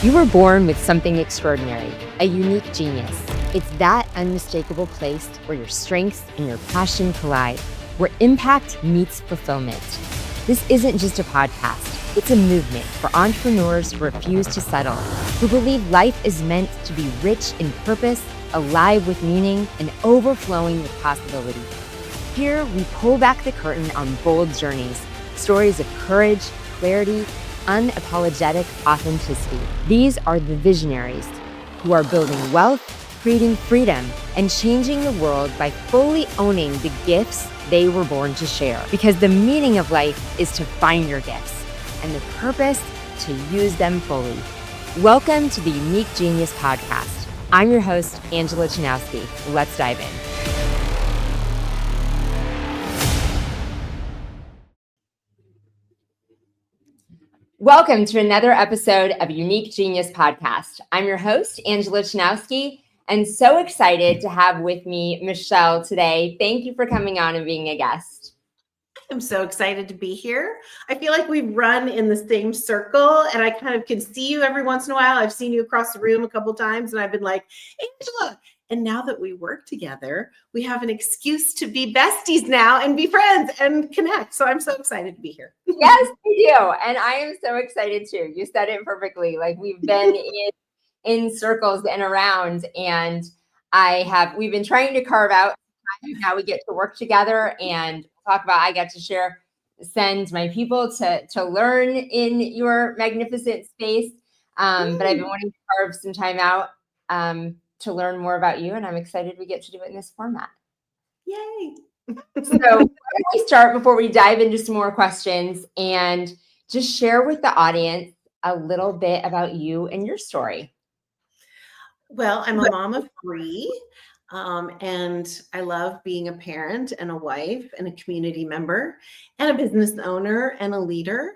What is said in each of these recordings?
You were born with something extraordinary, a unique genius. It's that unmistakable place where your strengths and your passion collide, where impact meets fulfillment. This isn't just a podcast. It's a movement for entrepreneurs who refuse to settle, who believe life is meant to be rich in purpose, alive with meaning, and overflowing with possibility. Here, we pull back the curtain on bold journeys, stories of courage, clarity, unapologetic authenticity. These are the visionaries who are building wealth, creating freedom, and changing the world by fully owning the gifts they were born to share. Because the meaning of life is to find your gifts and the purpose to use them fully. Welcome to the Unique Genius Podcast. I'm your host, Angela Chanowsky. Let's dive in. Welcome to another episode of Unique Genius Podcast. I'm your host, Angela Chanowsky, and so excited to have with me Michelle today. Thank you for coming on and being a guest. I'm so excited to be here. I feel like we run in the same circle, and I kind of can see you every once in a while. I've seen you across the room a couple times, and I've been like, Angela. And now that we work together, we have an excuse to be besties now and be friends and connect. So I'm so excited to be here. Yes, we do. And I am so excited too. You said it perfectly. Like we've been in circles and around, and we've been trying to carve out time. Now we get to work together and talk about, I get to send my people to learn in your magnificent space. But I've been wanting to carve some time out to learn more about you, and I'm excited we get to do it in this format. Yay. So why don't we start before we dive into some more questions and just share with the audience a little bit about you and your story. Well, I'm a mom of three, and I love being a parent and a wife and a community member and a business owner and a leader.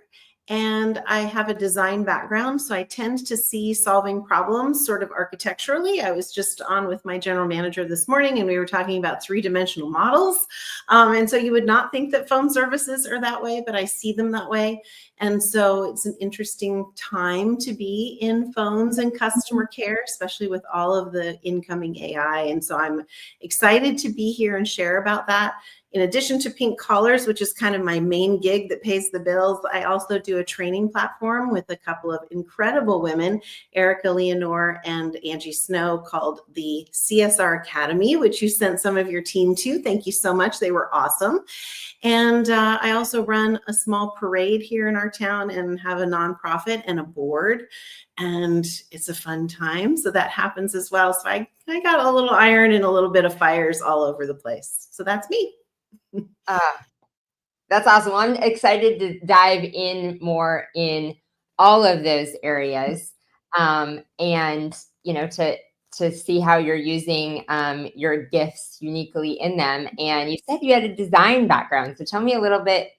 And I have a design background, so I tend to see solving problems sort of architecturally. I was just on with my general manager this morning, and we were talking about three-dimensional models. And so you would not think that phone services are that way, but I see them that way. And so it's an interesting time to be in phones and customer care, especially with all of the incoming AI. And so I'm excited to be here and share about that. In addition to Pink Collars, which is kind of my main gig that pays the bills, I also do a training platform with a couple of incredible women, Erica Leonore and Angie Snow, called the CSR Academy, which you sent some of your team to. Thank you so much. They were awesome. And I also run a small parade here in our town and have a nonprofit and a board. And it's a fun time. So that happens as well. So I got a little iron and a little bit of fires all over the place. So that's me. That's awesome. Well, I'm excited to dive in more in all of those areas, and to see how you're using your gifts uniquely in them. And you said you had a design background, so tell me a little bit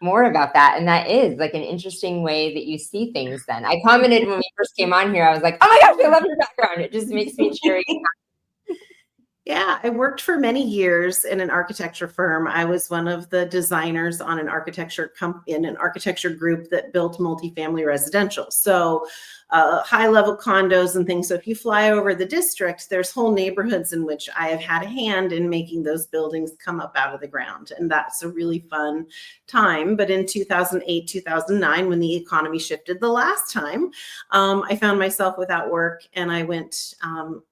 more about that. And that is like an interesting way that you see things. Then I commented when we first came on here, I was like, oh my gosh, I love your background. It just makes me cheery. Yeah, I worked for many years in an architecture firm. I was one of the designers on an architecture group that built multifamily residential. So high-level condos and things. So if you fly over the district, there's whole neighborhoods in which I have had a hand in making those buildings come up out of the ground. And that's a really fun time. But in 2008, 2009, when the economy shifted the last time, I found myself without work, and I went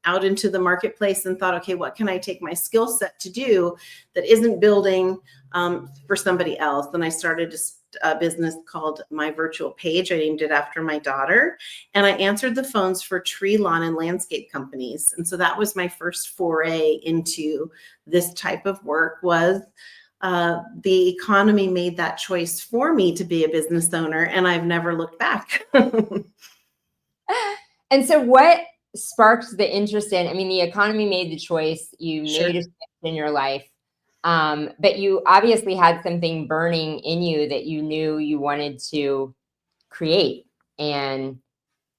out into the marketplace and thought, okay, what can I take my skill set to do that isn't building for somebody else? And I started a business called My Virtual Page. I named it after my daughter. And I answered the phones for tree, lawn, and landscape companies. And so that was my first foray into this type of work. Was the economy made that choice for me to be a business owner, and I've never looked back. And so what sparked the interest in, the economy made the choice, you made a shift in your life, but you obviously had something burning in you that you knew you wanted to create and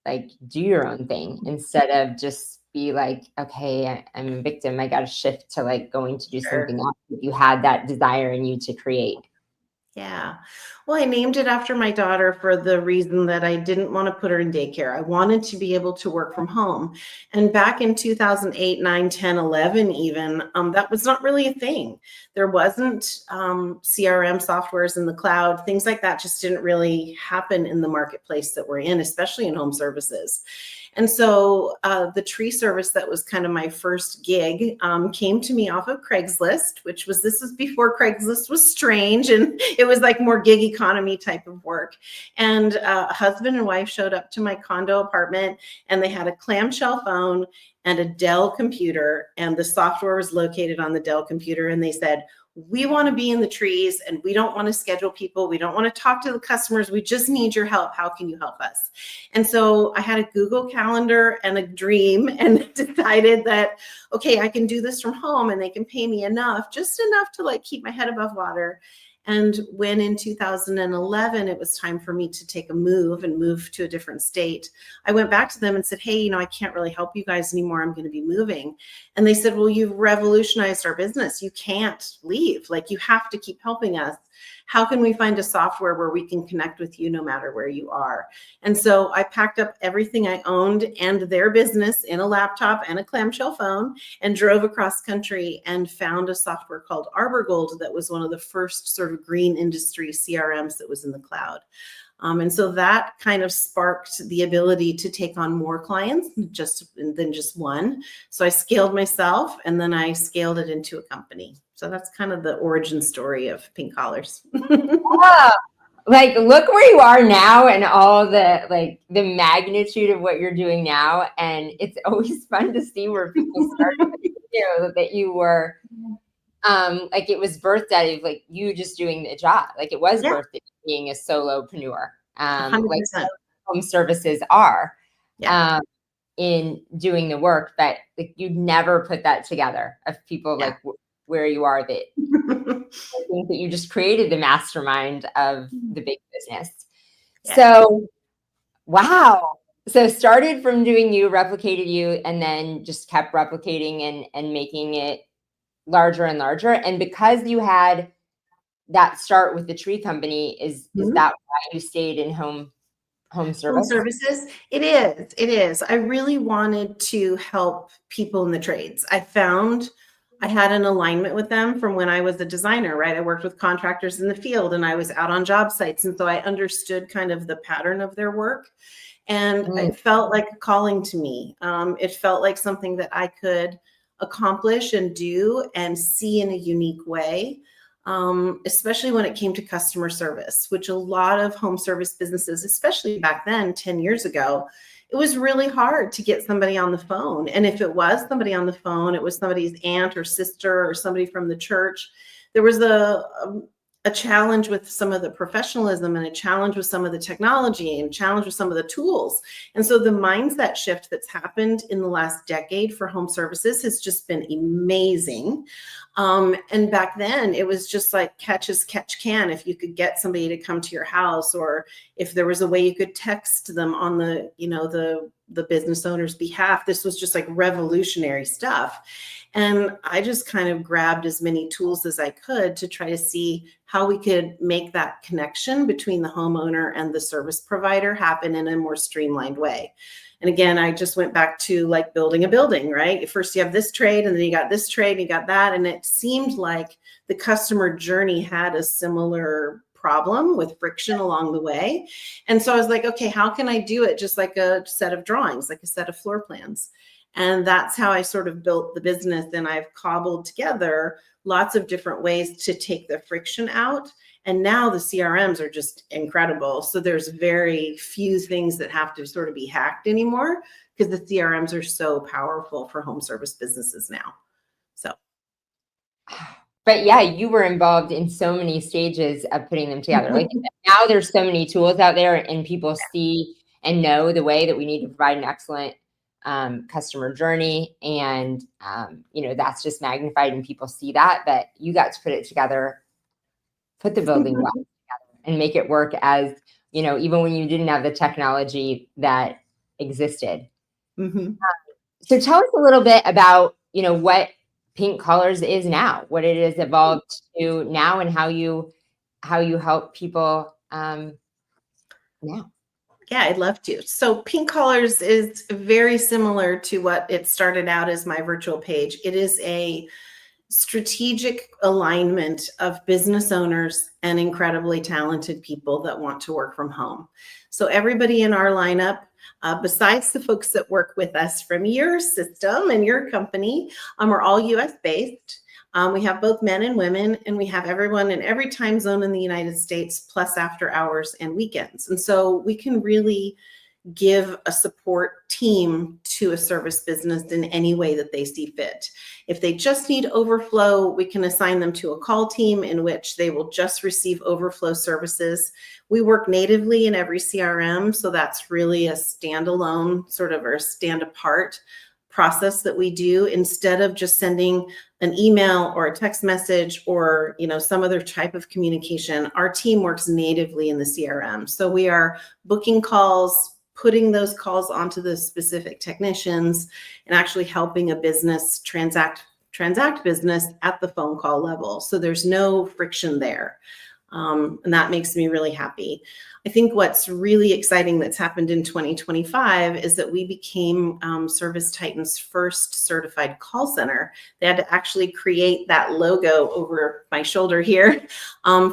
like do your own thing instead of just be like, okay, I'm a victim. I got to shift to like going to do something else. You had that desire in you to create. Yeah. Well, I named it after my daughter for the reason that I didn't want to put her in daycare. I wanted to be able to work from home. And back in 2008, 9, 10, 11, even, that was not really a thing. There wasn't CRM softwares in the cloud. Things like that just didn't really happen in the marketplace that we're in, especially in home services. And so the tree service that was kind of my first gig came to me off of Craigslist, this was before Craigslist was strange, and it was like more gig economy type of work. And a husband and wife showed up to my condo apartment, and they had a clamshell phone and a Dell computer, and the software was located on the Dell computer. And they said, we want to be in the trees, and we don't want to schedule people. We don't want to talk to the customers. We just need your help. How can you help us? And so I had a Google Calendar and a dream, and decided that, okay, I can do this from home, and they can pay me just enough to like keep my head above water. And when in 2011, it was time for me to take a move and move to a different state, I went back to them and said, hey, I can't really help you guys anymore. I'm going to be moving. And they said, well, you've revolutionized our business. You can't leave. Like, you have to keep helping us. How can we find a software where we can connect with you no matter where you are? And so I packed up everything I owned and their business in a laptop and a clamshell phone, and drove across country and found a software called Arbor Gold that was one of the first sort of green industry CRMs that was in the cloud. And so that kind of sparked the ability to take on more clients than just one. So I scaled myself, and then I scaled it into a company. So that's kind of the origin story of Pink Collars. Oh, like, look where you are now, and all the magnitude of what you're doing now. And it's always fun to see where people started, that you were, like, it was birthed out of like you just doing the job. Like, it was birthed out of being a solopreneur, 100%. like home services are, Yeah. in doing the work. But like, you'd never put that together of people like where you are, that I think that you just created the mastermind of the big business. Yeah. So, wow. So started from doing you, replicated you, and then just kept replicating and making it larger and larger. And because you had that start with the tree company, is that why you stayed in home service? Home services? It is. It is. I really wanted to help people in the trades. I found I had an alignment with them from when I was a designer, right? I worked with contractors in the field, and I was out on job sites. And so I understood kind of the pattern of their work. And it felt like a calling to me. It felt like something that I could accomplish and do and see in a unique way. Especially when it came to customer service, which a lot of home service businesses, especially back then, 10 years ago, it was really hard to get somebody on the phone. And if it was somebody on the phone, it was somebody's aunt or sister or somebody from the church. There was a challenge with some of the professionalism, and a challenge with some of the technology, and a challenge with some of the tools. And so the mindset shift that's happened in the last decade for home services has just been amazing. And back then it was just like catch as catch can. If you could get somebody to come to your house, or if there was a way you could text them on the business owner's behalf, this was just like revolutionary stuff. And I just kind of grabbed as many tools as I could to try to see how we could make that connection between the homeowner and the service provider happen in a more streamlined way. And again, I just went back to like building a building, right? First you have this trade, and then you got this trade, and you got that. And it seemed like the customer journey had a similar problem with friction along the way. And so I was like, okay, how can I do it just like a set of drawings, like a set of floor plans? And that's how I sort of built the business. And I've cobbled together lots of different ways to take the friction out. And now the CRMs are just incredible. So there's very few things that have to sort of be hacked anymore, because the CRMs are so powerful for home service businesses now. So. But yeah, you were involved in so many stages of putting them together. Like, now there's so many tools out there, and people see and know the way that we need to provide an excellent customer journey. And, that's just magnified, and people see that, but you got to put it together, put the building blocks together, and make it work as, even when you didn't have the technology that existed. So tell us a little bit about, what Pink Collars is now, what it has evolved to now, and how you how you help people now. Yeah, I'd love to. So Pink Collars is very similar to what it started out as my virtual page. It is a strategic alignment of business owners and incredibly talented people that want to work from home. So everybody in our lineup, besides the folks that work with us from your system and your company, are all US based. We have both men and women, and we have everyone in every time zone in the United States, plus after hours and weekends. And so we can really give a support team to a service business in any way that they see fit. If they just need overflow, we can assign them to a call team in which they will just receive overflow services. We work natively in every CRM, so that's really a standalone sort of, or a stand apart process that we do, instead of just sending an email or a text message or some other type of communication. Our team works natively in the CRM. So we are booking calls, putting those calls onto the specific technicians, and actually helping a business transact business at the phone call level. So there's no friction there. And that makes me really happy. I think what's really exciting that's happened in 2025 is that we became ServiceTitan's first certified call center. They had to actually create that logo over my shoulder here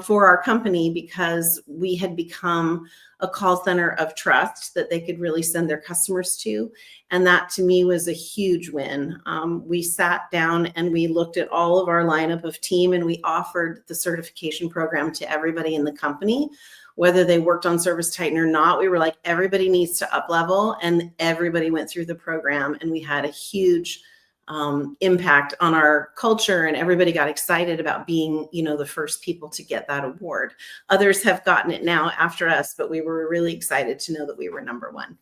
for our company, because we had become a call center of trust that they could really send their customers to. And that to me was a huge win. We sat down and we looked at all of our lineup of team, and we offered the certification program to everybody in the company, whether they worked on ServiceTitan or not. We were like, everybody needs to up level, and everybody went through the program, and we had a huge impact on our culture, and everybody got excited about being, the first people to get that award. Others have gotten it now after us, but we were really excited to know that we were number one.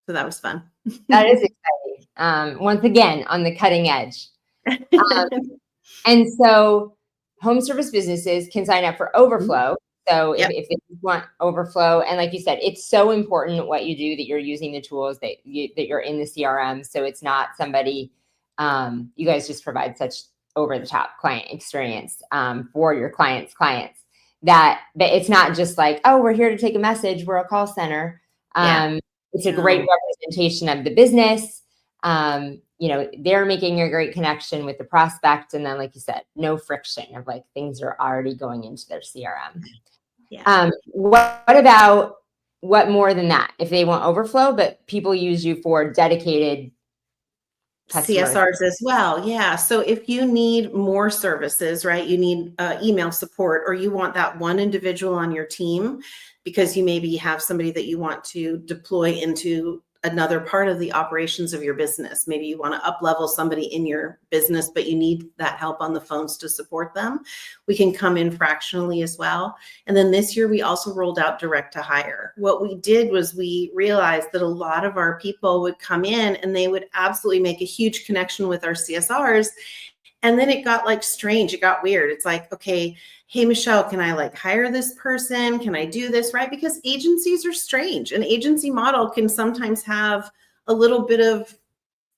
So that was fun. That is exciting. Once again, on the cutting edge. And so home service businesses can sign up for overflow. So if they want overflow, and like you said, it's so important what you do, that you're using the tools, that you're in the CRM. So it's not somebody, you guys just provide such over the top client experience for your clients, that it's not just like, oh, we're here to take a message, we're a call center. It's a great representation of the business. They're making a great connection with the prospect. And then, like you said, no friction of like things are already going into their CRM. What about, what more than that? If they want overflow, but people use you for dedicated customers. CSRs as well. Yeah. So if you need more services, right, you need email support, or you want that one individual on your team because you maybe have somebody that you want to deploy into another part of the operations of your business. Maybe you want to up level somebody in your business, but you need that help on the phones to support them. We can come in fractionally as well. And then this year, we also rolled out direct to hire. What we did was we realized that a lot of our people would come in and they would absolutely make a huge connection with our CSRs. And then it got like strange. It got weird. It's like, okay, hey, Michelle, can I like hire this person? Can I do this? Right? Because agencies are strange. An agency model can sometimes have a little bit of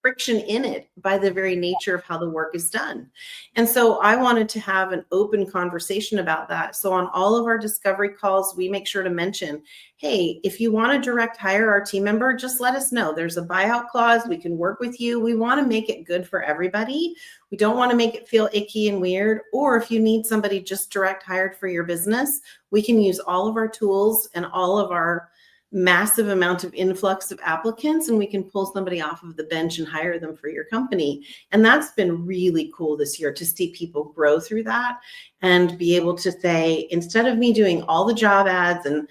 friction in it by the very nature of how the work is done. And so I wanted to have an open conversation about that. So on all of our discovery calls, we make sure to mention, hey, if you want to direct hire our team member, just let us know. There's a buyout clause. We can work with you. We want to make it good for everybody. We don't want to make it feel icky and weird. Or if you need somebody just direct hired for your business, we can use all of our tools and all of our massive amount of influx of applicants, and we can pull somebody off of the bench and hire them for your company. And that's been really cool this year to see people grow through that and be able to say, instead of me doing all the job ads and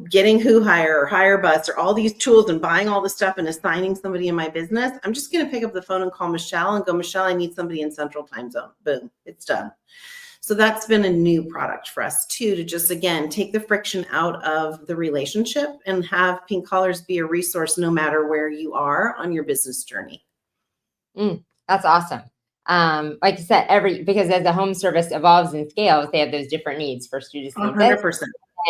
getting Who Hire or Hire Bus or all these tools and buying all the stuff and assigning somebody in my business, I'm just going to pick up the phone and call Michelle and go, Michelle, I need somebody in Central Time Zone. Boom, it's done. So that's been a new product for us too, to just, again, take the friction out of the relationship and have Pink Collars be a resource no matter where you are on your business journey. That's awesome. Like you said, because as the home service evolves and scales, they have those different needs. First, you just need 100%. this.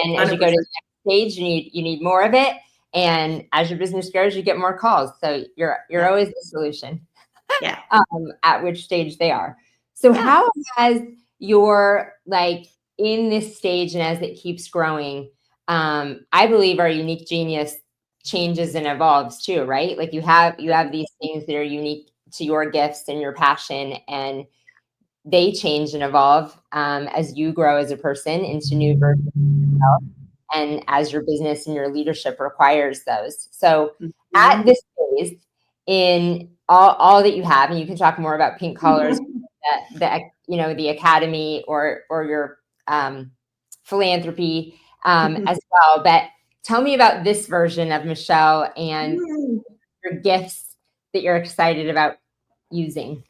And as you go to the next stage, you need more of it. And as your business grows, you get more calls. So you're always the solution. At which stage they are. So how has your in this stage and as it keeps growing, I believe our unique genius changes and evolves too, right? Like you have these things that are unique to your gifts and your passion, and they change and evolve as you grow as a person into new versions of yourself, and as your business and your leadership requires those. So at this phase, in all that you have, and you can talk more about pink colors, the academy or your philanthropy as well. But tell me about this version of Michelle and your gifts that you're excited about using.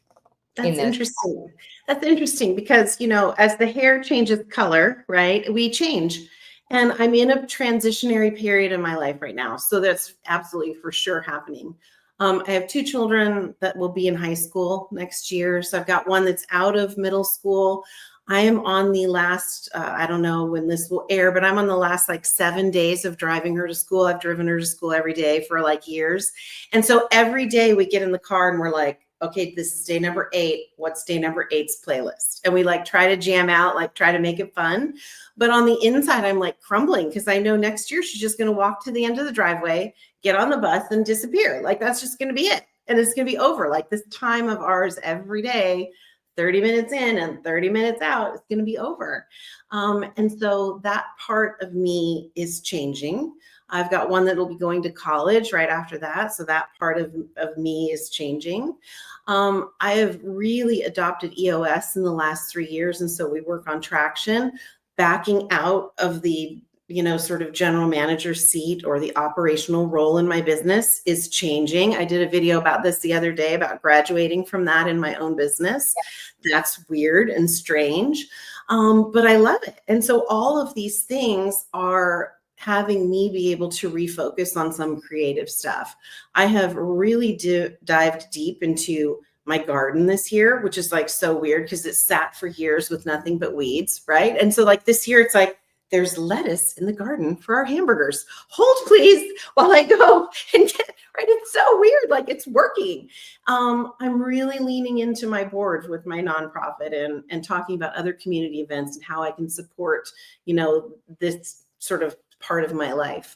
That's interesting. That's interesting because, as the hair changes color, right, we change. And I'm in a transitionary period in my life right now. So that's absolutely for sure happening. I have 2 children that will be in high school next year. So I've got one that's out of middle school. I am on the last, I don't know when this will air, but I'm on the last like 7 days of driving her to school. I've driven her to school every day for like years. And so every day we get in the car and we're like, okay, this is day number 8. What's day number 8's playlist? And we like try to jam out, like try to make it fun. But on the inside, I'm like crumbling because I know next year she's just going to walk to the end of the driveway, get on the bus and disappear. Like that's just going to be it. And it's going to be over. Like this time of ours every day, 30 minutes in and 30 minutes out, it's going to be over. And so that part of me is changing. I've got one that will be going to college right after that. So that part of me is changing. I have really adopted EOS in the last 3 years. And so we work on traction, backing out of the, sort of general manager seat or the operational role in my business is changing. I did a video about this the other day about graduating from that in my own business. That's weird and strange, but I love it. And so all of these things are having me be able to refocus on some creative stuff. I have really dived deep into my garden this year, which is like so weird because it sat for years with nothing but weeds, right? And so like this year, it's like, there's lettuce in the garden for our hamburgers. Hold please while I go and get, right? It's so weird, like it's working. I'm really leaning into my board with my nonprofit and talking about other community events and how I can support, this sort of part of my life.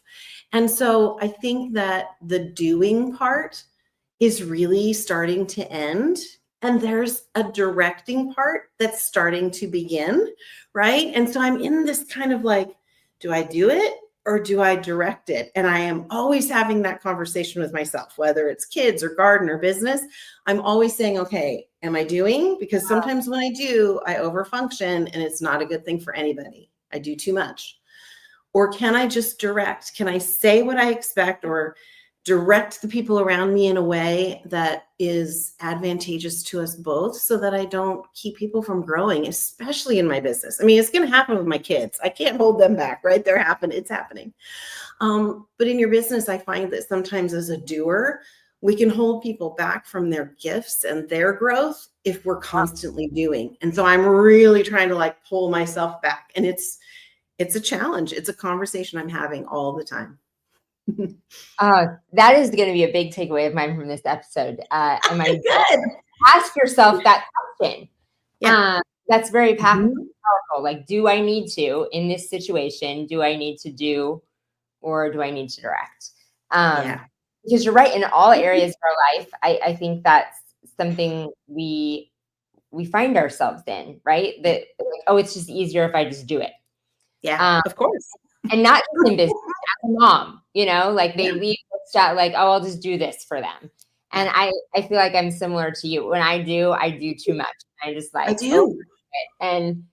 And so I think that the doing part is really starting to end. And there's a directing part that's starting to begin, right? And so I'm in this kind of like, do I do it or do I direct it? And I am always having that conversation with myself, whether it's kids or garden or business. I'm always saying, okay, am I doing? Because sometimes when I do, I overfunction and it's not a good thing for anybody. I do too much. Or can I just direct? Can I say what I expect or direct the people around me in a way that is advantageous to us both so that I don't keep people from growing, especially in my business? I mean, it's going to happen with my kids. I can't hold them back, right? It's happening. But in your business, I find that sometimes as a doer, we can hold people back from their gifts and their growth if we're constantly doing. And so I'm really trying to like pull myself back. And it's a challenge. It's a conversation I'm having all the time. That is going to be a big takeaway of mine from this episode. Good. Ask yourself that question. Yeah. That's very powerful. Like, do I need to, in this situation, do I need to do, or do I need to direct? Because you're right, in all areas of our life, I think that's something we find ourselves in, right? That, it's just easier if I just do it. Yeah, of course. And not just in business, as a mom, like they leave stuff like, I'll just do this for them. And I feel like I'm similar to you. When I do too much. I just like, I do. And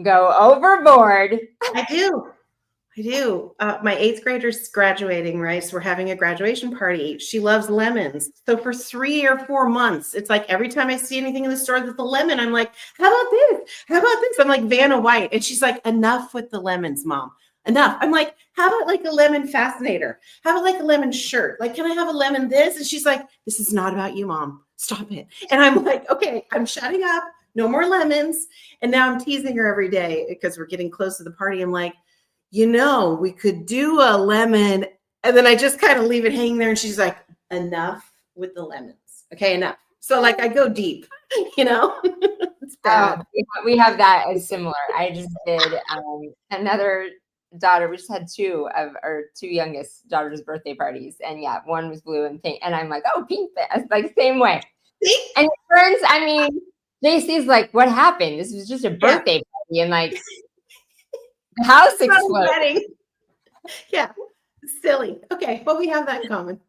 go overboard. I do. My 8th grader's graduating, right? So we're having a graduation party. She loves lemons. So for 3 or 4 months, it's like every time I see anything in the store that's a lemon, I'm like, how about this? How about this? I'm like Vanna White. And she's like, enough with the lemons, Mom. Enough. I'm like, how about like a lemon fascinator? How about like a lemon shirt? Like, can I have a lemon this? And she's like, this is not about you, Mom. Stop it. And I'm like, okay, I'm shutting up. No more lemons. And now I'm teasing her every day because we're getting close to the party. I'm like, we could do a lemon. And then I just kind of leave it hanging there. And she's like, enough with the lemons. Okay, enough. So like I go deep. you know, it's bad. We have that as similar. I just did another daughter. We just had two of our two youngest daughters' birthday parties, and yeah, one was blue and pink, and I'm like, oh, pink, like same way. See? And it turns, I mean, JC's like, what happened? This was just a Yeah. birthday party, and like the house It's not a exploded. wedding. Yeah, silly. Okay, well, we have that in common.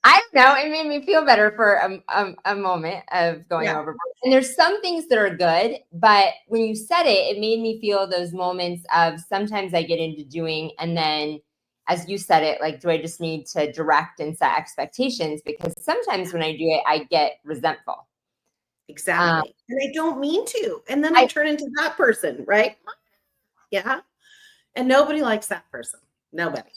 I don't know. It made me feel better for a moment of going Yeah. overboard. And there's some things that are good, but when you said it, it made me feel those moments of sometimes I get into doing, and then as you said it, like, do I just need to direct and set expectations? Because sometimes when I do it, I get resentful. Exactly. And I don't mean to. And then I turn into that person, right? Yeah. And nobody likes that person. Nobody.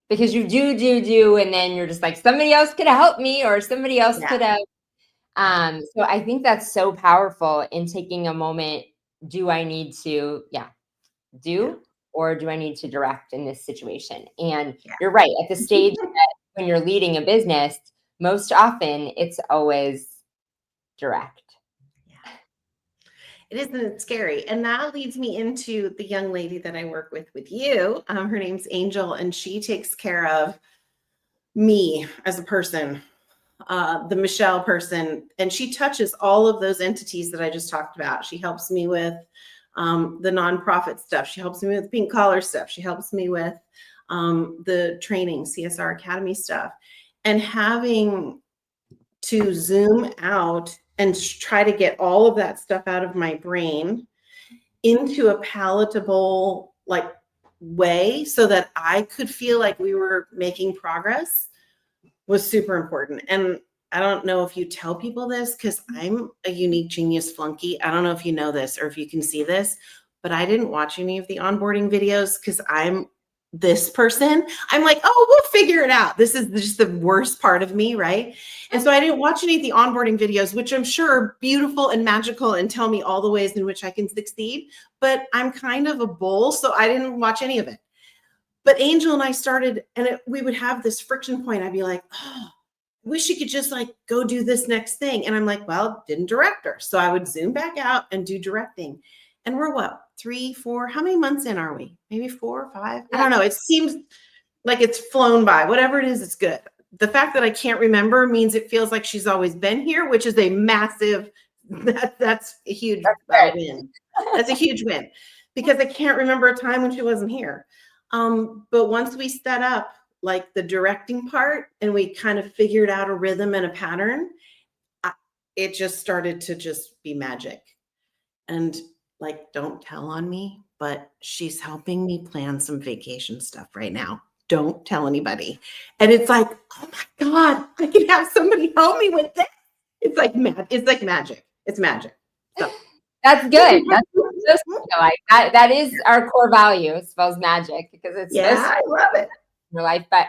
Because you do, and then you're just like, somebody else could have helped me, or somebody else could have. So I think that's so powerful in taking a moment. Do I need to, do, or do I need to direct in this situation? And you're right. At the stage that when you're leading a business, most often it's always direct. Isn't it scary? And that leads me into the young lady that I work with you. Her name's Angel, and she takes care of me as a person, the Michelle person, and she touches all of those entities that I just talked about. She helps me with the nonprofit stuff. She helps me with pink collar stuff. She helps me with the training, CSR Academy stuff. And having to zoom out and try to get all of that stuff out of my brain into a palatable way so that I could feel like we were making progress was super important. And I don't know if you tell people this, because I'm a unique genius flunky. I don't know if you know this or if you can see this, but I didn't watch any of the onboarding videos because I'm this person. I'm like, oh, we'll figure it out. This is just the worst part of me, right? And so I didn't watch any of the onboarding videos, which I'm sure are beautiful and magical and tell me all the ways in which I can succeed. But I'm kind of a bull, so I didn't watch any of it. But Angel and I started, and we would have this friction point. I'd be like, oh, I wish you could just go do this next thing. And I'm like, well, didn't direct her. So I would zoom back out and do directing. And we're what, 3, 4, how many months in are we? Maybe 4 or 5? I don't know. It seems like it's flown by. Whatever it is, it's good. The fact that I can't remember means it feels like she's always been here, which is a massive, that's a huge win. That's a huge win, because I can't remember a time when she wasn't here. But once we set up the directing part and we kind of figured out a rhythm and a pattern, it just started to just be magic. And don't tell on me, but she's helping me plan some vacation stuff right now. Don't tell anybody. And it's like, oh my God, I can have somebody help me with this. It's like magic. It's magic. So. That's good. That's supposed to feel like that is our core value. It spells magic because it's I love it in your life. But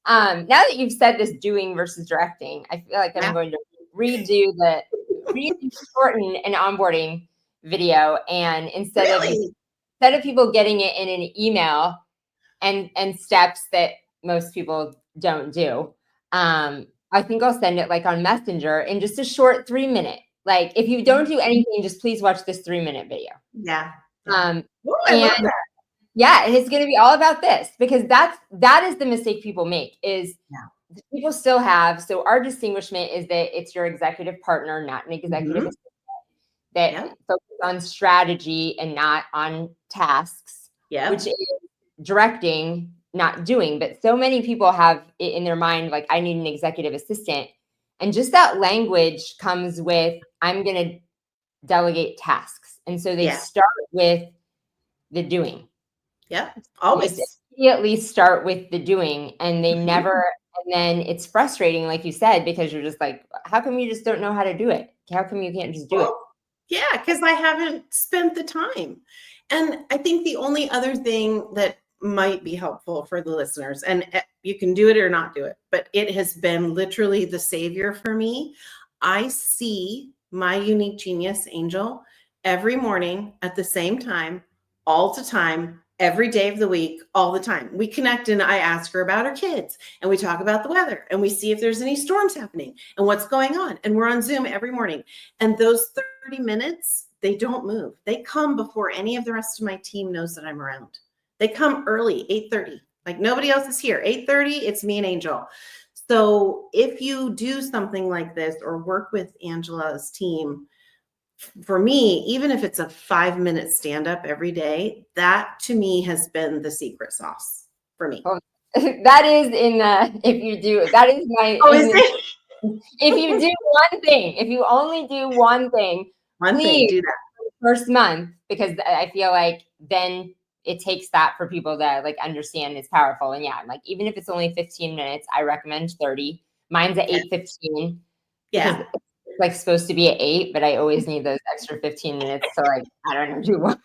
now that you've said this doing versus directing, I feel like I'm going to redo shorten an onboarding video, and instead of people getting it in an email and steps that most people don't do, I think I'll send it on Messenger in just a short 3-minute. If you don't do anything, just please watch this 3-minute video. Yeah. I love that. Yeah, and it's going to be all about this, because that is the mistake people make is people still have. So our distinguishment is that it's your executive partner, not an executive assistant, that focus on strategy and not on tasks, which is directing, not doing. But so many people have it in their mind, I need an executive assistant. And just that language comes with, I'm going to delegate tasks. And so they start with the doing. Yeah, always. They just immediately start with the doing, and they never, and then it's frustrating, like you said, because you're just like, how come you just don't know how to do it? How come you can't just do it? Yeah, because I haven't spent the time. And I think the only other thing that might be helpful for the listeners, and you can do it or not do it, but it has been literally the savior for me. I see my unique genius, Angel, every morning at the same time, all the time, every day of the week, all the time. We connect and I ask her about her kids and we talk about the weather and we see if there's any storms happening and what's going on. And we're on Zoom every morning. And those 30 minutes, they don't move. They come before any of the rest of my team knows that I'm around. They come early, 8:30. Like nobody else is here. 8:30, it's me and Angel. So if you do something like this or work with Angela's team, for me, even if it's a 5-minute stand-up every day, that to me has been the secret sauce for me. Oh, that is in the, if you do, that is my, Oh, is it? if you do one thing, if you only do one thing, please Do that. First month, because I feel like then it takes that for people to like understand it's powerful. And yeah, like even if it's only 15 minutes, I recommend 30. Mine's at 8:15 because Yeah. it's like supposed to be at 8, but I always need those extra 15 minutes to like, I don't know, do one.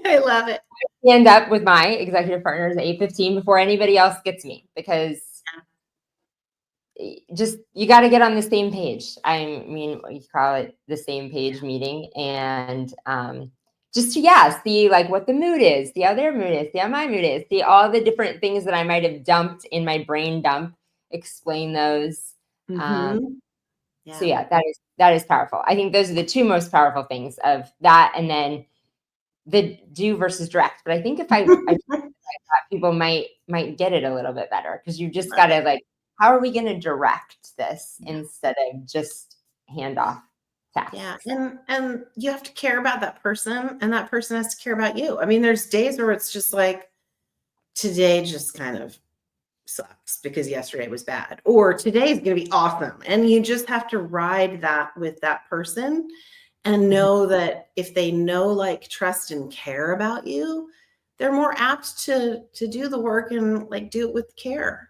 I love it. I end up with my executive partners at 8:15 before anybody else gets me, because just you got to get on the same page. I mean, you call it the same page meeting, and just to see like what the mood is, see how their mood is, see how my mood is, see all the different things that I might have dumped in my brain dump, explain those. So yeah, that is powerful. I think those are the two most powerful things of that, and then the do versus direct. But I think if I people might get it a little bit better, because you just got to like, how are we going to direct this instead of just hand off tasks? Yeah. And you have to care about that person and that person has to care about you. I mean, there's days where it's just like, today just kind of sucks because yesterday was bad, or today's going to be awesome. And you just have to ride that with that person and know that if they know, like, trust and care about you, they're more apt to do the work and like do it with care,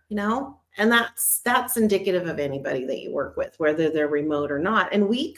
and that's indicative of anybody that you work with, whether they're remote or not. And we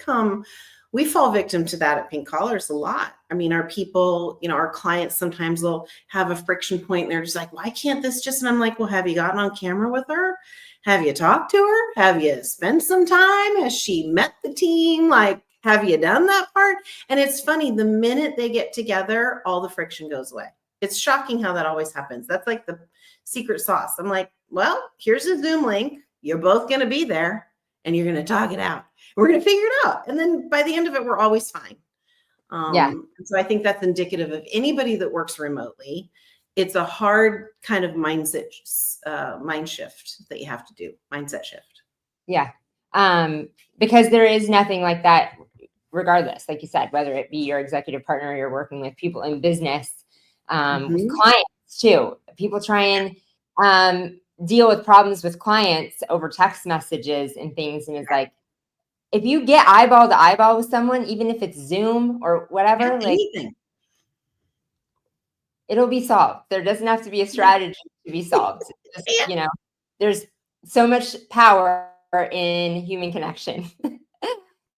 fall victim to that at Pink Collars a lot. I mean, our people, our clients, sometimes they'll have a friction point and they're just like, why can't this just, and I'm like, well, have you gotten on camera with her? Have you talked to her? Have you spent some time? Has she met the team? Like, have you done that part? And it's funny, the minute they get together, all the friction goes away. It's shocking how that always happens. That's like the secret sauce. I'm like, well, here's a Zoom link. You're both going to be there and you're going to talk it out. We're going to figure it out. And then by the end of it, we're always fine. So I think that's indicative of anybody that works remotely. It's a hard kind of mind shift that you have to do, mindset shift. Yeah. Because there is nothing like that, regardless, like you said, whether it be your executive partner or you're working with people in business, with clients too. People try and deal with problems with clients over text messages and things. And it's like, if you get eyeball to eyeball with someone, even if it's Zoom or whatever, like anything, it'll be solved. There doesn't have to be a strategy to be solved. Just, there's so much power in human connection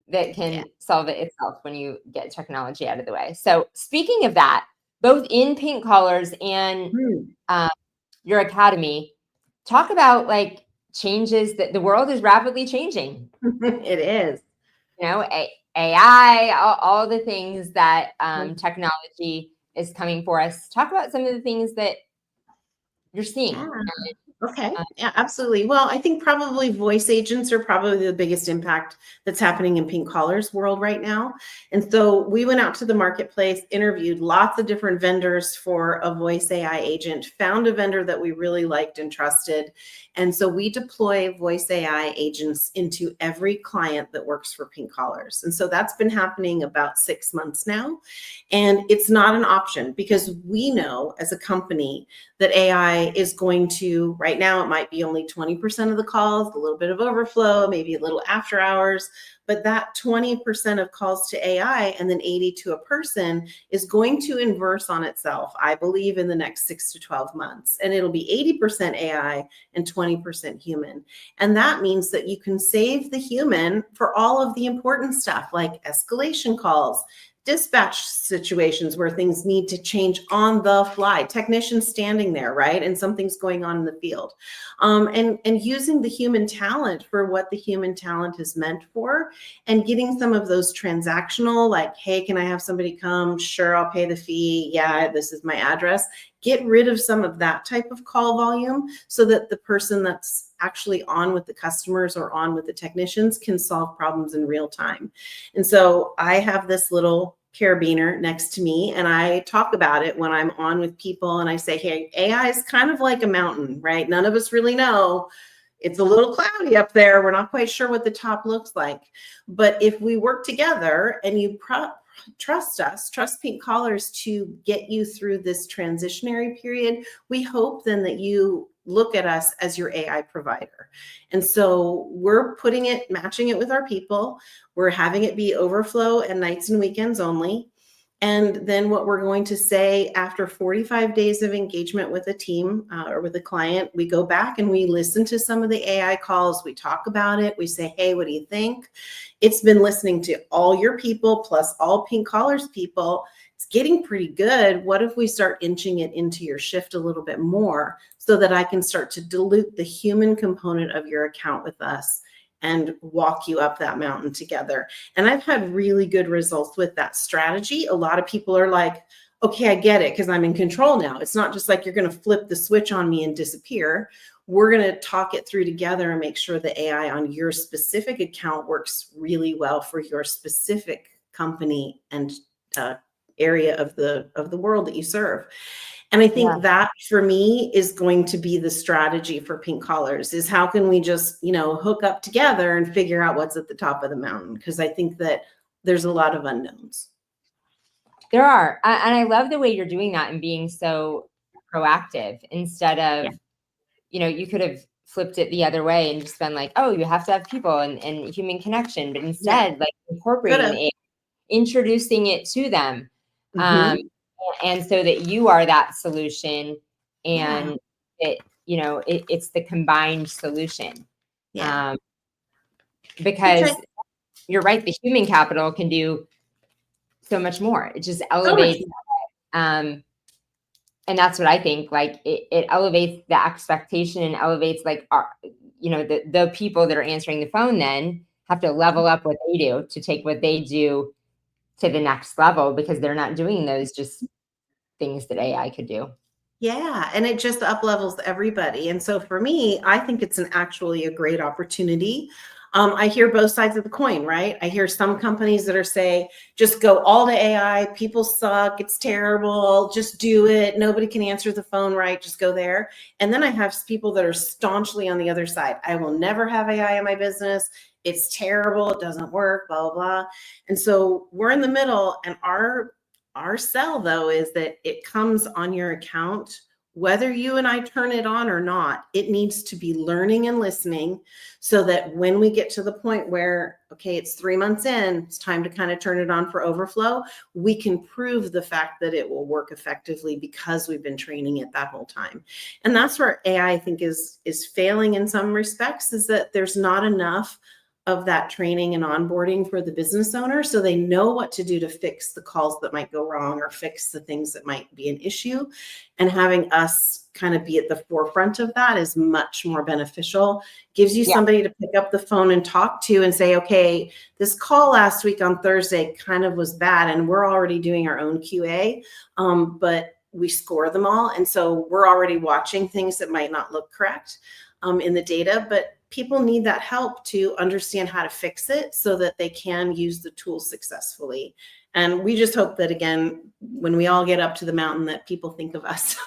that can solve it itself when you get technology out of the way. So speaking of that, both in Pink Collars and your academy, talk about like changes that the world is rapidly changing. It is. AI, all the things that technology is coming for us. Talk about some of the things that you're seeing. Okay. Yeah, absolutely. Well, I think probably voice agents are probably the biggest impact that's happening in Pink Collars world right now. And so we went out to the marketplace, interviewed lots of different vendors for a voice AI agent, found a vendor that we really liked and trusted. And so we deploy voice AI agents into every client that works for Pink Collars. And so that's been happening about 6 months now. And it's not an option because we know as a company that AI is going to, right now, it might be only 20% of the calls, a little bit of overflow, maybe a little after hours, but that 20% of calls to AI and then 80 to a person is going to inverse on itself, I believe, in the next 6 to 12 months. And it'll be 80% AI and 20% human. And that means that you can save the human for all of the important stuff like escalation calls, dispatch situations where things need to change on the fly, technicians standing there, right? And something's going on in the field. And using the human talent for what the human talent is meant for, and getting some of those transactional, like, hey, can I have somebody come? Sure, I'll pay the fee. Yeah, this is my address. Get rid of some of that type of call volume so that the person that's actually on with the customers or on with the technicians can solve problems in real time. And so I have this little carabiner next to me, and I talk about it when I'm on with people, and I say, hey, AI is kind of like a mountain, right? None of us really know. It's a little cloudy up there. We're not quite sure what the top looks like. But if we work together and you trust us, trust Pink Collars to get you through this transitionary period, we hope then that you look at us as your AI provider. And so we're matching it with our people. We're having it be overflow and nights and weekends only. And then what we're going to say after 45 days of engagement with a team or with a client, we go back and we listen to some of the AI calls. We talk about it. We say, hey, what do you think? It's been listening to all your people plus all Pink Collars people. It's getting pretty good. What if we start inching it into your shift a little bit more so that I can start to dilute the human component of your account with us and walk you up that mountain together? And I've had really good results with that strategy. A lot of people are like, okay, I get it because I'm in control now. It's not just like you're going to flip the switch on me and disappear. We're going to talk it through together and make sure the AI on your specific account works really well for your specific company and area of the world that you serve. And I think that for me is going to be the strategy for Pink Collars, is how can we just, hook up together and figure out what's at the top of the mountain? Because I think that there's a lot of unknowns. There are. And I love the way you're doing that and being so proactive instead of, you could have flipped it the other way and just been like, oh, you have to have people and human connection. But instead, like incorporating it, introducing it to them. And so that you are that solution and it's the combined solution. Because you're right, the human capital can do so much more. It just elevates and that's what I think, like it elevates the expectation and elevates like our, the people that are answering the phone then have to level up what they do to take what they do to the next level, because they're not doing those just things that AI could do. Yeah, and it just up levels everybody. And so for me, I think it's actually a great opportunity. I hear both sides of the coin, right? I hear some companies that are saying, just go all to AI, people suck, it's terrible, just do it, nobody can answer the phone right, just go there. And then I have people that are staunchly on the other side. I will never have AI in my business. It's terrible, it doesn't work, blah, blah, blah. And so we're in the middle, and our sell though is that it comes on your account whether you and I turn it on or not. It needs to be learning and listening so that when we get to the point where, okay, it's 3 months in, it's time to kind of turn it on for overflow, we can prove the fact that it will work effectively because we've been training it that whole time. And that's where AI, I think, is failing in some respects, is that there's not enough of that training and onboarding for the business owner so they know what to do to fix the calls that might go wrong or fix the things that might be an issue. And having us kind of be at the forefront of that is much more beneficial. Gives you somebody to pick up the phone and talk to and say, okay, this call last week on Thursday kind of was bad, and we're already doing our own QA, but we score them all. And so we're already watching things that might not look correct in the data, but people need that help to understand how to fix it so that they can use the tool successfully. And we just hope that, again, when we all get up to the mountain, that people think of us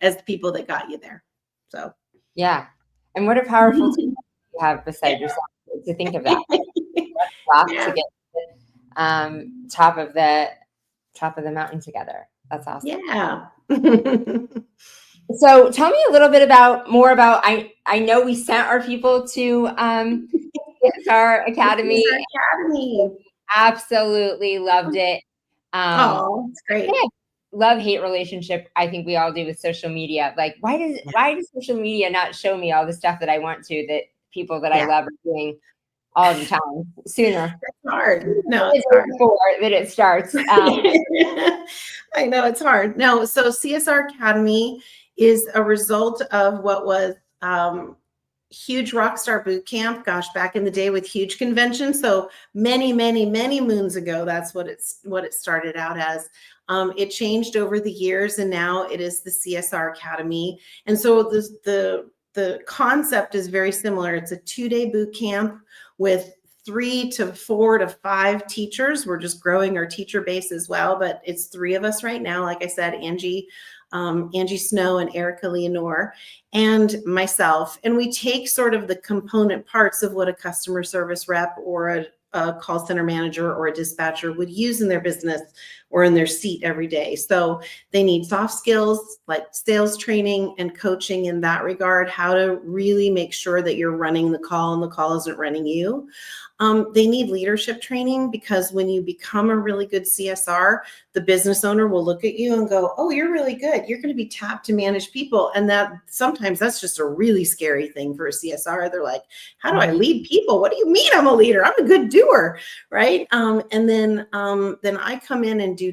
as the people that got you there. So, yeah. And what a powerful team you have beside yourself to think of that. To get to the top of the mountain together. That's awesome. Yeah. So tell me a little bit more about, I know we sent our people to CSR Academy. Absolutely loved it. It's great. Yeah, love-hate relationship. I think we all do with social media. Like, why does social media not show me all the stuff that I want to, that people that I love are doing? all the time, sooner. It's hard. No, The it's day hard. before that it starts. I know it's hard. No, so CSR Academy is a result of what was huge Rockstar Boot Camp, gosh, back in the day with huge conventions. So many, many, many moons ago, that's what it started out as. It changed over the years, and now it is the CSR Academy. And so the concept is very similar. It's a 2-day boot camp with 3 to 4 to 5 teachers. We're just growing our teacher base as well, but it's 3 of us right now. Like I said, Angie Snow and Erica Leonore and myself. And we take sort of the component parts of what a customer service rep or a call center manager or a dispatcher would use in their business or in their seat every day. So they need soft skills like sales training and coaching in that regard, how to really make sure that you're running the call and the call isn't running you. They need leadership training, because when you become a really good CSR, the business owner will look at you and go, oh, you're really good. You're going to be tapped to manage people. And that sometimes that's just a really scary thing for a CSR. They're like, how do I lead people? What do you mean I'm a leader? I'm a good doer, right? And then I come in and do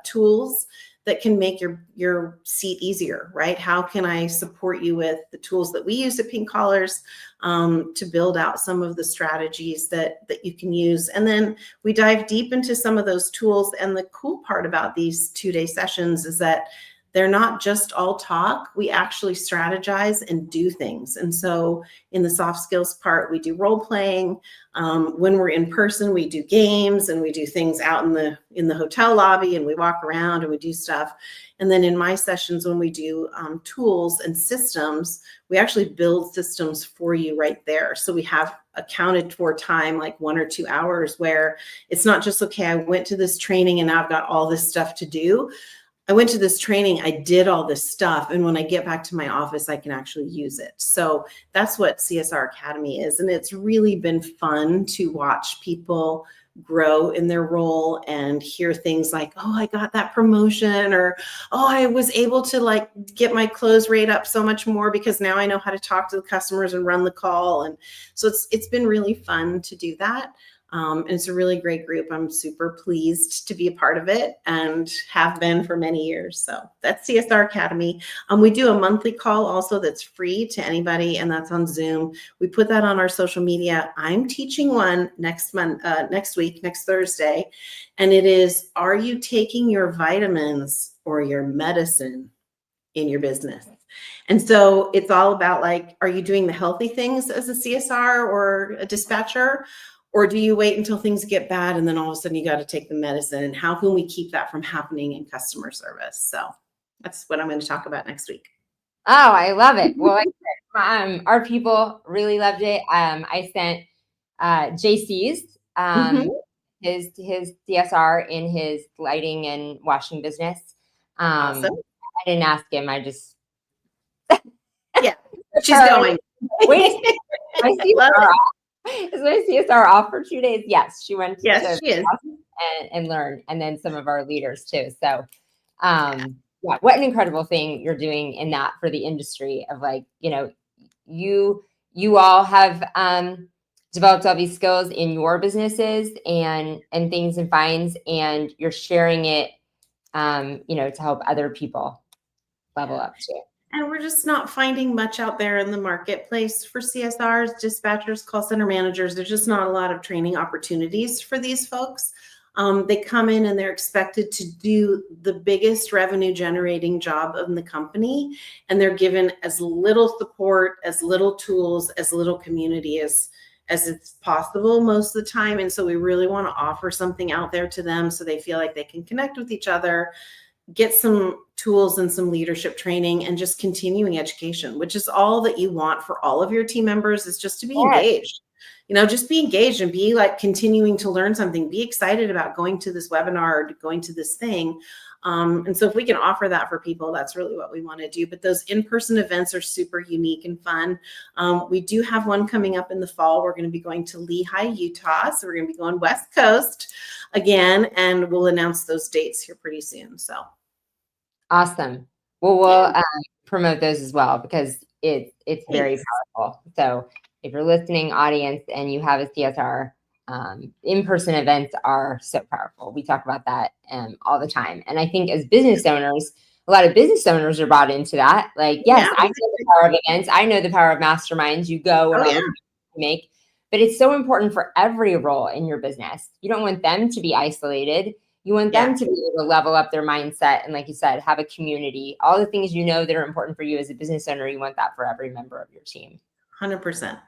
tools that can make your seat easier, right? How can I support you with the tools that we use at Pink Collars to build out some of the strategies that you can use? And then we dive deep into some of those tools. And the cool part about these 2-day sessions is that they're not just all talk. We actually strategize and do things. And so in the soft skills part, we do role playing. When we're in person, we do games and we do things out in the hotel lobby, and we walk around and we do stuff. And then in my sessions, when we do tools and systems, we actually build systems for you right there. So we have accounted for time, like 1 or 2 hours, where it's not just, okay, I went to this training and now I've got all this stuff to do. I went to this training, I did all this stuff, and when I get back to my office, I can actually use it. So that's what CSR Academy is. And it's really been fun to watch people grow in their role and hear things like, oh, I got that promotion, or, oh, I was able to like get my close rate up so much more because now I know how to talk to the customers and run the call. And so it's been really fun to do that. And it's a really great group. I'm super pleased to be a part of it and have been for many years. So that's CSR Academy. We do a monthly call also that's free to anybody, and that's on Zoom. We put that on our social media. I'm teaching one next week, next Thursday. And it is, are you taking your vitamins or your medicine in your business? And so it's all about like, are you doing the healthy things as a CSR or a dispatcher? Or do you wait until things get bad and then all of a sudden you got to take the medicine? And how can we keep that from happening in customer service? So that's what I'm going to talk about next week. Oh, I love it. Well, our people really loved it. I sent JC's his CSR in his lighting and washing business. Awesome. I didn't ask him. I just yeah, she's going. Wait, my CSR is my CSR off for 2 days? Yes, she went. Yes, she is. And learn, and then some of our leaders too. So, yeah, what an incredible thing you're doing in that for the industry of like, you all have developed all these skills in your businesses and things and finds, and you're sharing it, to help other people level up too. And we're just not finding much out there in the marketplace for CSRs, dispatchers, call center managers. There's just not a lot of training opportunities for these folks. They come in and they're expected to do the biggest revenue generating job in the company. And they're given as little support, as little tools, as little community as it's possible most of the time. And so we really want to offer something out there to them so they feel like they can connect with each other, get some tools and some leadership training, and just continuing education, which is all that you want for all of your team members, is just to be engaged. Just be engaged and be like continuing to learn something, be excited about going to this webinar or going to this thing. And so if we can offer that for people, that's really what we want to do. But those in-person events are super unique and fun. We do have one coming up in the fall. We're going to be going to Lehi, Utah. So we're going to be going West Coast again, and we'll announce those dates here pretty soon. So awesome. Well, we'll promote those as well, because it's very powerful. So if you're listening, audience, and you have a CSR, in-person events are so powerful. We talk about that all the time. And I think as business owners, a lot of business owners are bought into that. Like, yes, Yeah. I know the power of events. I know the power of masterminds. You go and Oh all yeah. the you make. But it's so important for every role in your business. You don't want them to be isolated. You want them to be able to level up their mindset. And like you said, have a community. All the things you know that are important for you as a business owner, you want that for every member of your team. 100%.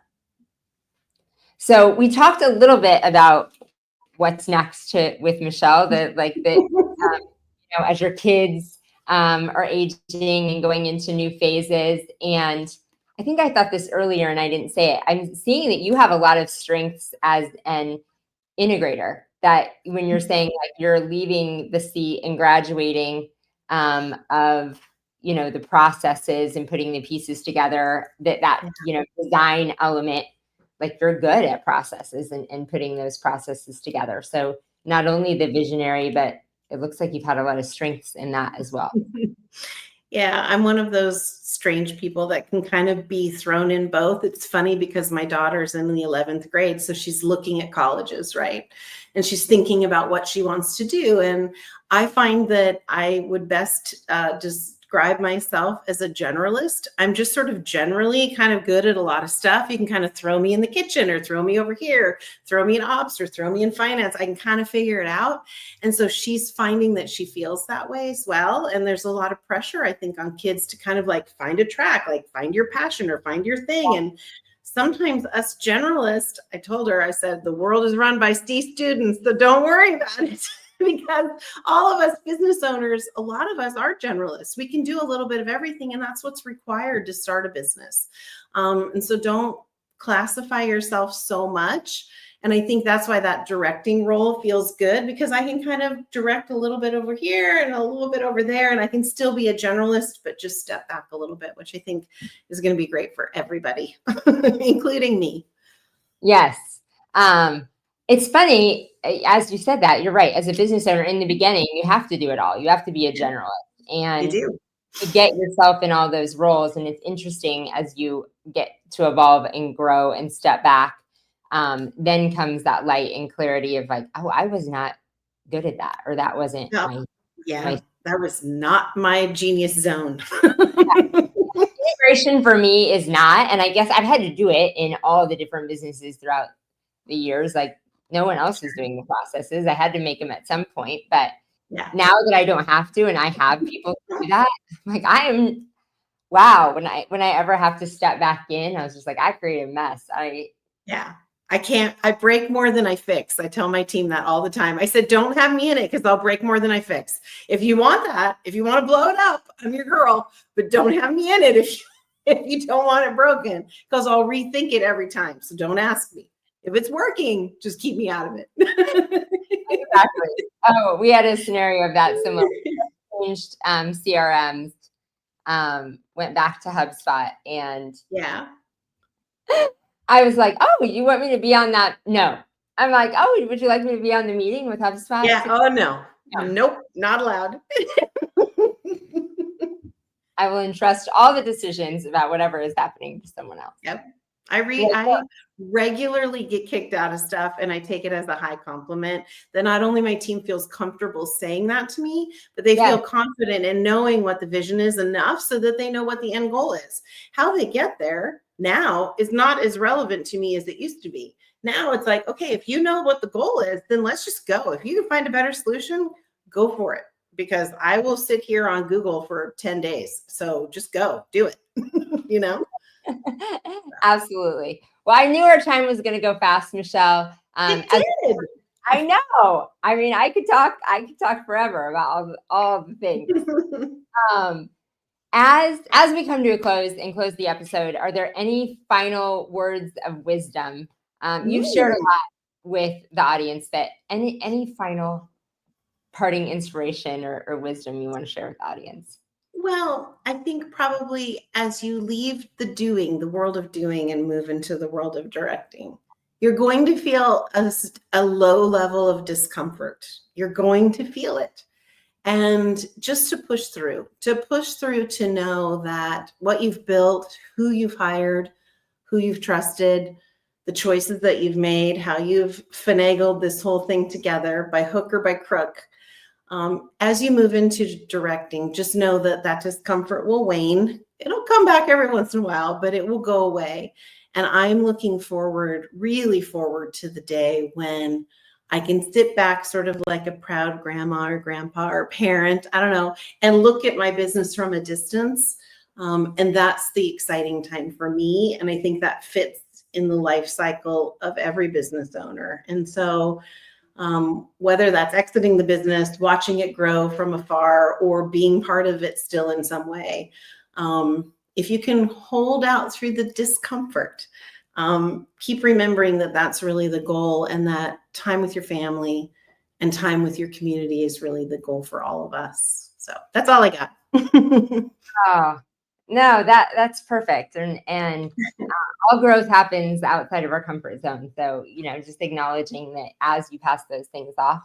So we talked a little bit about what's next with Michelle, as your kids are aging and going into new phases. And I think I thought this earlier and I didn't say it. I'm seeing that you have a lot of strengths as an integrator, that when you're saying like you're leaving the seat and graduating of the processes and putting the pieces together, that design element, like you're good at processes and putting those processes together. So not only the visionary, but it looks like you've had a lot of strengths in that as well. Yeah, I'm one of those strange people that can kind of be thrown in both. It's funny because my daughter's in the 11th grade, so she's looking at colleges, right? And she's thinking about what she wants to do. And I find that I would best describe myself as a generalist. I'm just sort of generally kind of good at a lot of stuff. You can kind of throw me in the kitchen or throw me over here, throw me in ops or throw me in finance. I can kind of figure it out. And so she's finding that she feels that way as well. And there's a lot of pressure, I think, on kids to kind of like find a track, like find your passion or find your thing. And sometimes us generalists, I told her, I said, the world is run by C students, so don't worry about it. Because all of us business owners, a lot of us are generalists. We can do a little bit of everything, and that's what's required to start a business. And so don't classify yourself so much. And I think that's why that directing role feels good, because I can kind of direct a little bit over here and a little bit over there, and I can still be a generalist, but just step back a little bit, which I think is going to be great for everybody, including me. Yes. It's funny, as you said that, you're right. As a business owner in the beginning, you have to do it all. You have to be a generalist. And You do. you get yourself in all those roles. And it's interesting as you get to evolve and grow and step back, then comes that light and clarity of like, oh, I was not good at that, or that wasn't my that was not my genius zone. Integration for me is not, and I guess I've had to do it in all the different businesses throughout the years. Like no one else was doing the processes. I had to make them at some point, but now that I don't have to, and I have people do that, like wow. When I ever have to step back in, I was just like, I create a mess. I break more than I fix. I tell my team that all the time. I said, don't have me in it because I'll break more than I fix. If you want that, if you want to blow it up, I'm your girl, but don't have me in it if you don't want it broken, because I'll rethink it every time. So don't ask me. If it's working, just keep me out of it. Exactly. Oh, we had a scenario of that similar. Changed CRMs, went back to HubSpot, and I was like, oh, you want me to be on that? No. I'm like, oh, would you like me to be on the meeting with HubSpot? Yeah. Oh, no. Nope. Not allowed. I will entrust all the decisions about whatever is happening to someone else. Yep. I regularly get kicked out of stuff, and I take it as a high compliment that not only my team feels comfortable saying that to me, but they feel confident in knowing what the vision is enough so that they know what the end goal is. How they get there now is not as relevant to me as it used to be. Now it's like, okay, if you know what the goal is, then let's just go. If you can find a better solution, go for it, because I will sit here on Google for 10 days. So just go do it, Absolutely. Well, I knew our time was going to go fast, Michelle. It did. I know. I mean, I could talk forever about all the things. As we come to a close and close the episode, are there any final words of wisdom? You've shared a lot with the audience, but any final parting inspiration or wisdom you want to share with the audience? Well, I think probably as you leave the world of doing, and move into the world of directing, you're going to feel a low level of discomfort. You're going to feel it. And just to push through to know that what you've built, who you've hired, who you've trusted, the choices that you've made, how you've finagled this whole thing together by hook or by crook. As you move into directing, just know that that discomfort will wane. It'll come back every once in a while, but it will go away. And I'm looking forward, really forward to the day when I can sit back sort of like a proud grandma or grandpa or parent, I don't know, and look at my business from a distance. And that's the exciting time for me. And I think that fits in the life cycle of every business owner. And so whether that's exiting the business, watching it grow from afar, or being part of it still in some way, if you can hold out through the discomfort, keep remembering that that's really the goal, and that time with your family and time with your community is really the goal for all of us. So that's all I got. Oh, no, that's perfect. And all growth happens outside of our comfort zone. So, just acknowledging that as you pass those things off,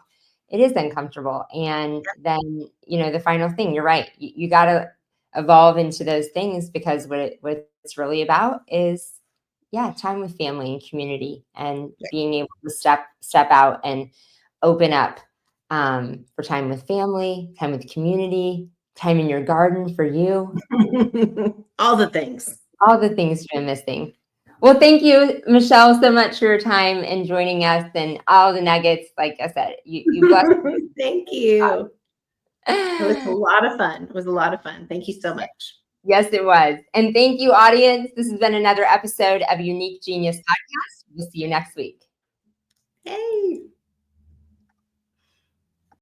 it is uncomfortable. And then, the final thing, you're right. You got to evolve into those things, because what it's really about is, time with family and community, and being able to step out and open up for time with family, time with community, time in your garden for you. All the things. All the things you're missing. Well, thank you, Michelle, so much for your time and joining us, and all the nuggets. Like I said, you blessed. Thank you. It was a lot of fun. It was a lot of fun. Thank you so much. Yes, it was. And thank you, audience. This has been another episode of Unique Genius Podcast. We'll see you next week. Hey.